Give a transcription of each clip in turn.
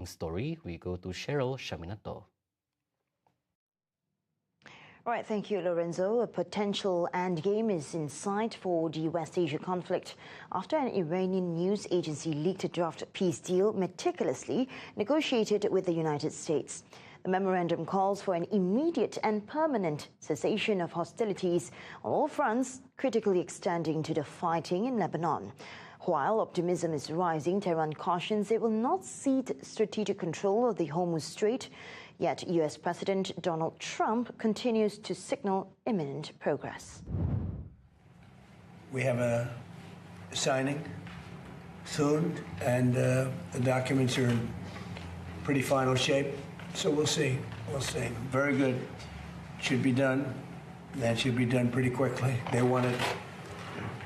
story, we go to Cheryl Shaminato. All right, thank you, Lorenzo. A potential endgame is in sight for the West Asia conflict after an Iranian news agency leaked a draft peace deal meticulously negotiated with the United States. The memorandum calls for an immediate and permanent cessation of hostilities on all fronts, critically extending to the fighting in Lebanon. While optimism is rising, Tehran cautions it will not cede strategic control of the Hormuz Strait. Yet U.S. President Donald Trump continues to signal imminent progress. We have a signing soon, and the documents are in pretty final shape. So we'll see. We'll see. Very good. Should be done. That should be done pretty quickly. They want it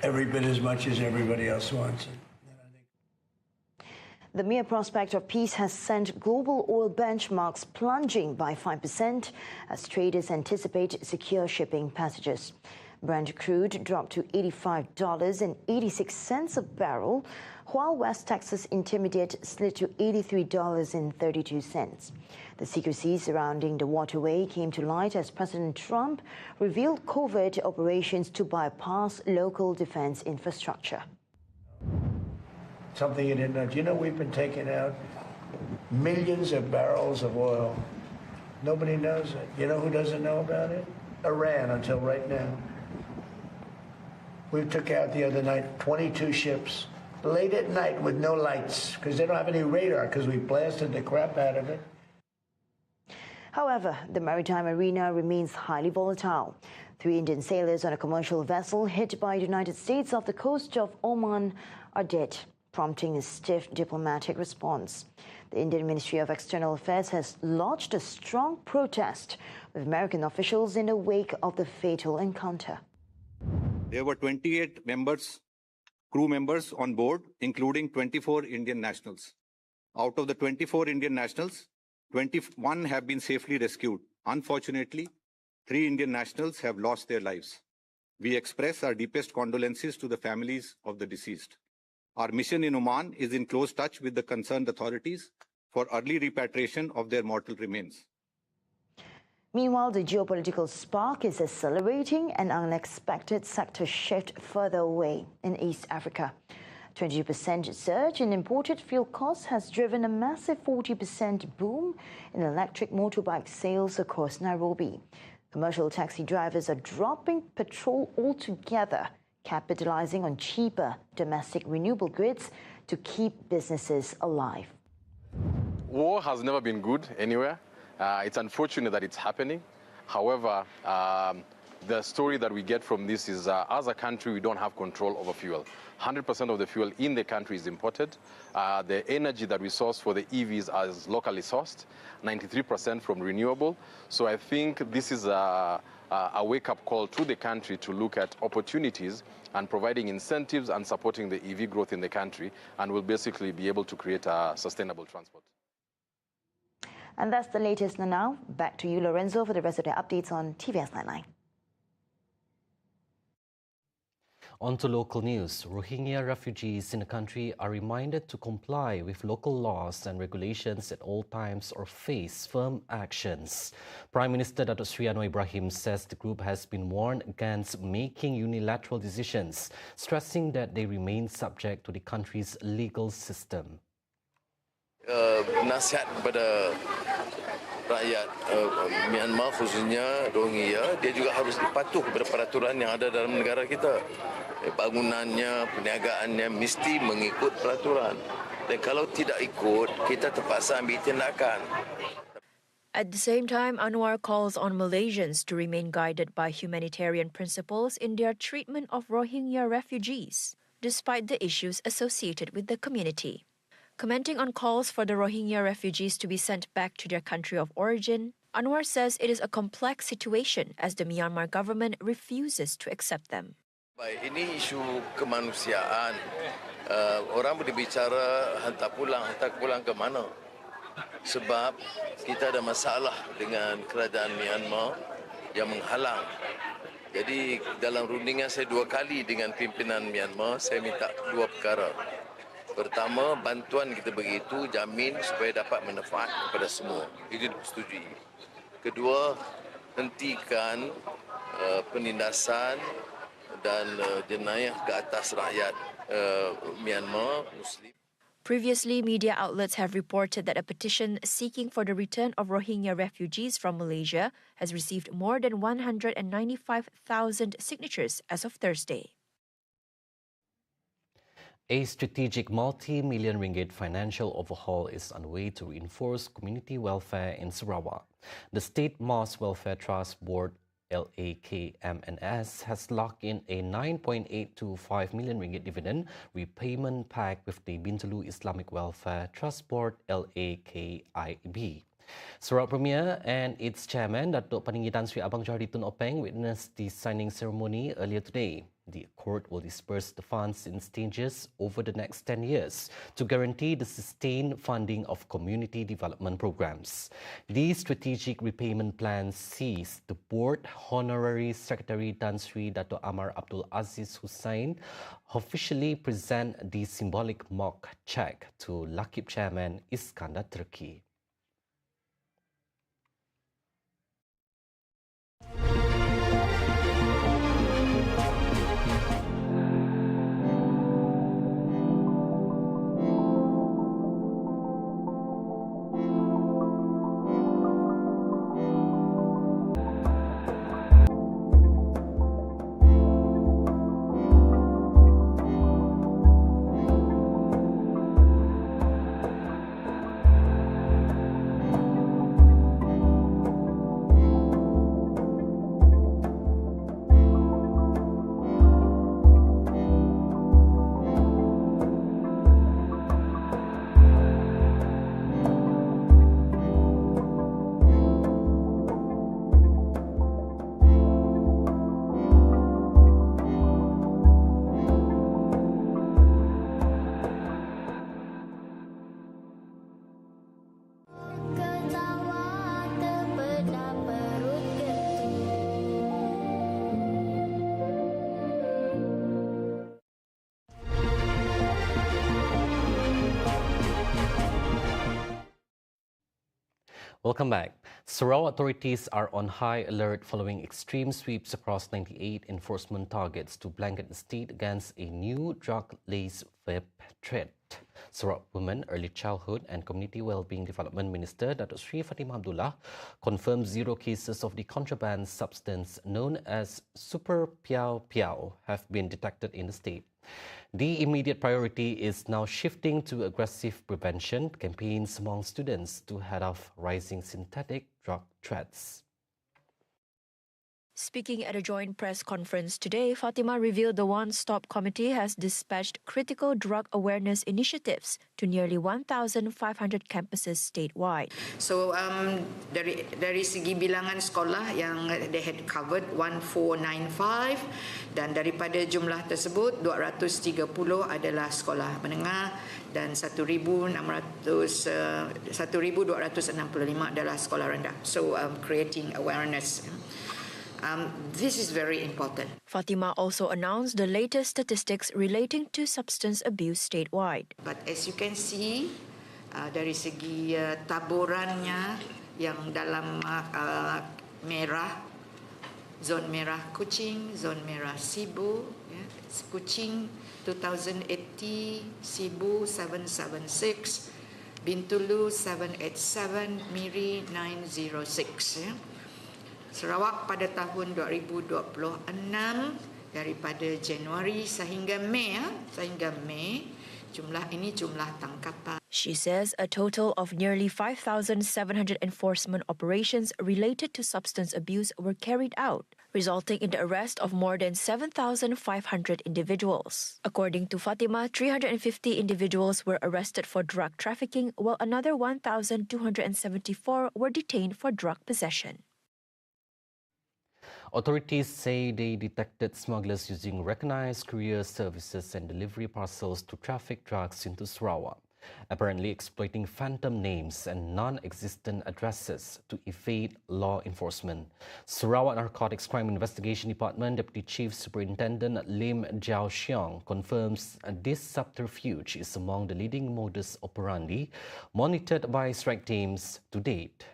every bit as much as everybody else wants it. The mere prospect of peace has sent global oil benchmarks plunging by 5% as traders anticipate secure shipping passages. Brent crude dropped to $85.86 a barrel, while West Texas Intermediate slid to $83.32. The secrecy surrounding the waterway came to light as President Trump revealed covert operations to bypass local defense infrastructure. Something you didn't know. Do you know we've been taking out millions of barrels of oil? Nobody knows it. You know who doesn't know about it? Iran, until right now. We took out the other night 22 ships late at night with no lights because they don't have any radar because we blasted the crap out of it. However, the maritime arena remains highly volatile. 3 Indian sailors on a commercial vessel hit by the United States off the coast of Oman are dead, prompting a stiff diplomatic response. The Indian Ministry of External Affairs has lodged a strong protest with American officials in the wake of the fatal encounter. There were 28 crew members on board, including 24 Indian nationals. Out of the 24 Indian nationals, 21 have been safely rescued. Unfortunately, 3 Indian nationals have lost their lives. We express our deepest condolences to the families of the deceased. Our mission in Oman is in close touch with the concerned authorities for early repatriation of their mortal remains. Meanwhile, the geopolitical spark is accelerating an unexpected sector shift further away in East Africa. 20% surge in imported fuel costs has driven a massive 40% boom in electric motorbike sales across Nairobi. Commercial taxi drivers are dropping petrol altogether, capitalizing on cheaper domestic renewable grids to keep businesses alive. War has never been good anywhere. It's unfortunate that it's happening. However, the story that we get from this is as a country, we don't have control over fuel. 100% of the fuel in the country is imported. The energy that we source for the EVs is locally sourced, 93% from renewable. So I think this is a wake-up call to the country to look at opportunities and providing incentives and supporting the EV growth in the country, and we'll basically be able to create a sustainable transport. And that's the latest now. Back to you, Lorenzo, for the rest of the updates on TVS Nightline. On to local news. Rohingya refugees in the country are reminded to comply with local laws and regulations at all times or face firm actions. Prime Minister Datuk Sri Anwar Ibrahim says the group has been warned against making unilateral decisions, stressing that they remain subject to the country's legal system. Nasihat kepada rakyat Myanmar, khususnya Rohingya, dia juga harus patuh kepada peraturan yang ada dalam negara kita. Bangunannya, perniagaannya mesti mengikut peraturan. Dan kalau tidak ikut, kita terpaksa ambil tindakan. At the same time, Anwar calls on Malaysians to remain guided by humanitarian principles in their treatment of Rohingya refugees, despite the issues associated with the community. Commenting on calls for the Rohingya refugees to be sent back to their country of origin, Anwar says it is a complex situation as the Myanmar government refuses to accept them. Ini isu kemanusiaan. Orang boleh bicara hantar pulang ke mana? Sebab kita ada masalah dengan kerajaan Myanmar yang menghalang. Jadi dalam rundingan saya 2 kali dengan pimpinan Myanmar, saya minta 2 perkara. Pertama, bantuan kita beri itu jamin supaya dapat manfaat kepada semua. Itu disetujui. Kedua, hentikan penindasan dan jenayah ke atas rakyat Myanmar Muslim. Previously, media outlets have reported that a petition seeking for the return of Rohingya refugees from Malaysia has received more than 195,000 signatures as of Thursday. A strategic multi-million ringgit financial overhaul is underway to reinforce community welfare in Sarawak. The State Mosque Welfare Trust Board LAKMNS has locked in a 9.825 million ringgit dividend repayment pact with the Bintulu Islamic Welfare Trust Board LAKIB. Sarawak Premier and its chairman, Datuk Paninggi Tan Sri Abang Johari Tun Openg, witnessed the signing ceremony earlier today. The Accord will disperse the funds in stages over the next 10 years to guarantee the sustained funding of community development programs. The strategic repayment plan sees the board Honorary Secretary Tan Sri Dato' Amar Abdul Aziz Hussain officially present the symbolic mock cheque to Lakib Chairman Iskandar Turki. Welcome back. Sarawak authorities are on high alert following extreme sweeps across 98 enforcement targets to blanket the state against a new drug-laced vape threat. Sarawak Women, Early Childhood and Community Wellbeing Development Minister Datuk Sri Fatimah Abdullah confirmed 0 cases of the contraband substance known as Super Piao Piao have been detected in the state. The immediate priority is now shifting to aggressive prevention campaigns among students to head off rising synthetic drug threats. Speaking at a joint press conference today, Fatima revealed the One Stop Committee has dispatched critical drug awareness initiatives to nearly 1,500 campuses statewide. So dari segi bilangan sekolah yang they had covered 1495 dan daripada jumlah tersebut 230 adalah sekolah menengah dan 1,265 adalah sekolah rendah. So creating awareness. This is very important. Fatima also announced the latest statistics relating to substance abuse statewide. But as you can see, dari segi taburannya yang dalam merah, zon merah Kuching, zon merah Sibu, Kuching 2080, Sibu 776, Bintulu 787, Miri 906. Sarawak pada tahun 2026 daripada Januari sehingga Mei jumlah ini jumlah tangkapan. She says a total of nearly 5,700 enforcement operations related to substance abuse were carried out, resulting in the arrest of more than 7,500 individuals. According to Fatima, 350 individuals were arrested for drug trafficking, while another 1,274 were detained for drug possession. Authorities say they detected smugglers using recognized courier services and delivery parcels to traffic drugs into Sarawak. apparently exploiting phantom names and non-existent addresses to evade law enforcement. Sarawak Narcotics Crime Investigation Department Deputy Chief Superintendent Lim Jiao Xiong confirms this subterfuge is among the leading modus operandi monitored by strike teams to date.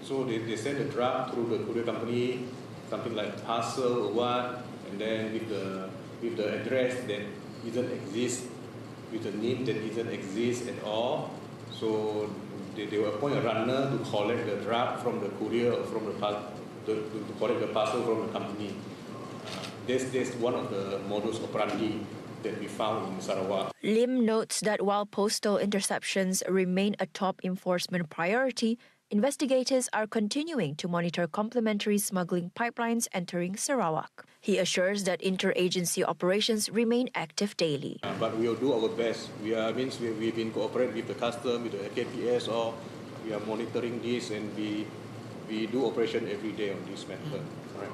So they send a draft through the courier company, something like parcel or what, and then with the address that doesn't exist, with the name that doesn't exist at all. So they will appoint a runner to collect the draft from the courier or from to collect the parcel from the company. That's one of the modus operandi that we found in Sarawak. Lim notes that while postal interceptions remain a top enforcement priority, investigators are continuing to monitor complementary smuggling pipelines entering Sarawak. He assures that interagency operations remain active daily. But we will do our best. We've been cooperating with the custom, with the KPS, or we are monitoring this, and we do operation every day on this matter. Right.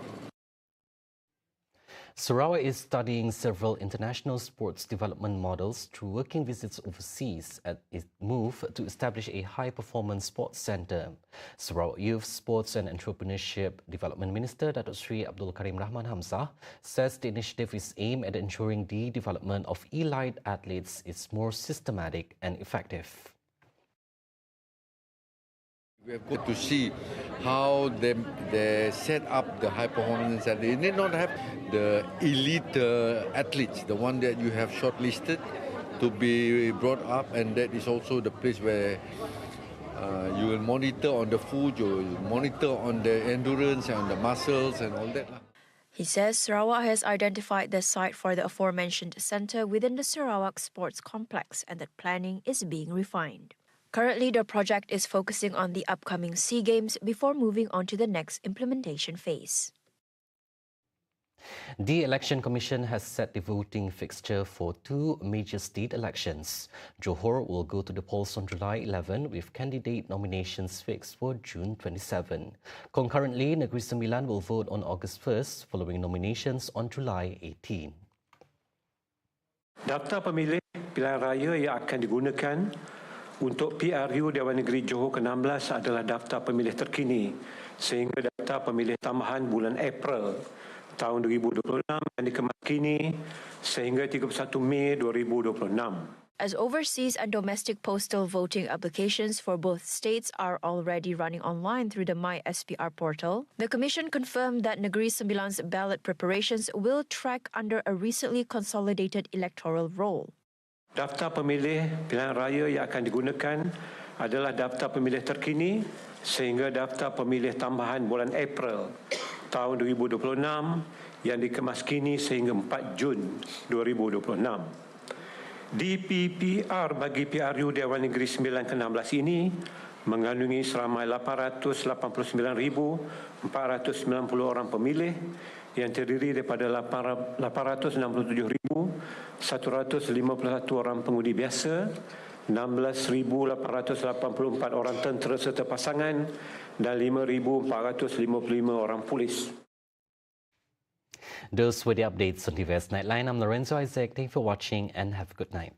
Sarawak is studying several international sports development models through working visits overseas at its move to establish a high-performance sports centre. Sarawak Youth, Sports and Entrepreneurship Development Minister Datuk Sri Abdul Karim Rahman Hamzah says the initiative is aimed at ensuring the development of elite athletes is more systematic and effective. We have got to see how they set up the high performance athletes. They need not have the elite athletes, the one that you have shortlisted to be brought up, and that is also the place where you will monitor on the food, you will monitor on the endurance and the muscles and all that. He says Sarawak has identified the site for the aforementioned centre within the Sarawak Sports Complex and that planning is being refined. Currently, the project is focusing on the upcoming SEA Games before moving on to the next implementation phase. The Election Commission has set the voting fixture for two major state elections. Johor will go to the polls on July 11 with candidate nominations fixed for June 27. Concurrently, Negeri Sembilan will vote on August 1st following nominations on July 18. Daftar pemilih pilihan raya yang akan digunakan untuk PRU Dewan Negeri Johor ke-16 adalah daftar pemilih terkini sehingga daftar pemilih tambahan bulan April tahun 2026 yang dikemaskini sehingga 31 Mei 2026. As overseas and domestic postal voting applications for both states are already running online through the MySPR portal, the Commission confirmed that Negeri Sembilan's ballot preparations will track under a recently consolidated electoral roll. Daftar pemilih pilihan raya yang akan digunakan adalah daftar pemilih terkini sehingga daftar pemilih tambahan bulan April tahun 2026 yang dikemaskini sehingga 4 Jun 2026. DPPR bagi PRU Dewan Negeri Sembilan ke-16 ini mengandungi seramai 889,490 orang pemilih yang terdiri daripada 867,151 orang pengundi biasa, 16,884 orang tentera serta pasangan dan 5,455 orang polis. Those were the updates on TVS Nightline. I'm Lorenzo Isaac. Thank you for watching and have a good night.